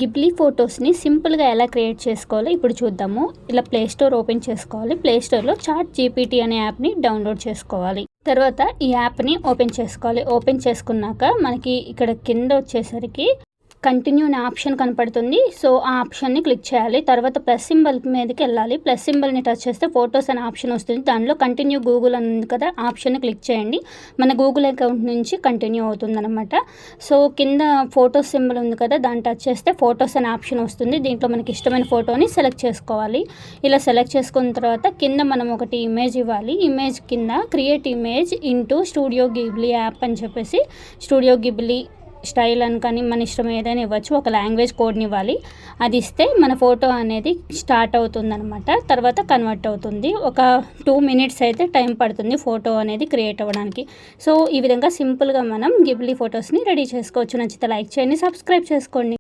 Ghibli ఫొటోస్ని సింపుల్గా ఎలా క్రియేట్ చేసుకోవాలో ఇప్పుడు చూద్దాము. ఇలా ప్లే స్టోర్ ఓపెన్ చేసుకోవాలి. ప్లే స్టోర్లో చాట్ జీపీటీ అనే యాప్ని డౌన్లోడ్ చేసుకోవాలి. తర్వాత ఈ యాప్ని ఓపెన్ చేసుకోవాలి. ఓపెన్ చేసుకున్నాక మనకి ఇక్కడ కింద వచ్చేసరికి కంటిన్యూ అనే ఆప్షన్ కనపడుతుంది. సో ఆ ఆప్షన్ని క్లిక్ చేయాలి. తర్వాత ప్లస్ సింబల్ మీదకి వెళ్ళాలి. ప్లస్ సింబల్ని టచ్ చేస్తే ఫొటోస్ అనే ఆప్షన్ వస్తుంది. దానిలో కంటిన్యూ గూగుల్ అని ఉంది కదా, ఆప్షన్ని క్లిక్ చేయండి. మన గూగుల్ అకౌంట్ నుంచి కంటిన్యూ అవుతుంది అనమాట. సో కింద ఫోటోస్ సింబల్ ఉంది కదా, దాన్ని టచ్ చేస్తే ఫొటోస్ అనే ఆప్షన్ వస్తుంది. దీంట్లో మనకి ఇష్టమైన ఫోటోని సెలెక్ట్ చేసుకోవాలి. ఇలా సెలెక్ట్ చేసుకున్న తర్వాత కింద మనం ఒకటి ఇమేజ్ ఇవ్వాలి. ఇమేజ్ కింద create image into studio Ghibli app అని చెప్పేసి స్టూడియో గిబ్లీ స్టైల్ అని కానీ మన ఇష్టం ఏదైనా ఇవ్వచ్చు. ఒక లాంగ్వేజ్ కోడ్ని ఇవ్వాలి. అది ఇస్తే మన ఫోటో అనేది స్టార్ట్ అవుతుంది అనమాట. తర్వాత కన్వర్ట్ అవుతుంది. ఒక 2 minutes అయితే టైం పడుతుంది ఫోటో అనేది క్రియేట్ అవ్వడానికి. సో ఈ విధంగా సింపుల్గా మనం గిబ్లీ ఫొటోస్ని రెడీ చేసుకోవచ్చు. నచ్చితే లైక్ చేయండి, సబ్స్క్రైబ్ చేసుకోండి.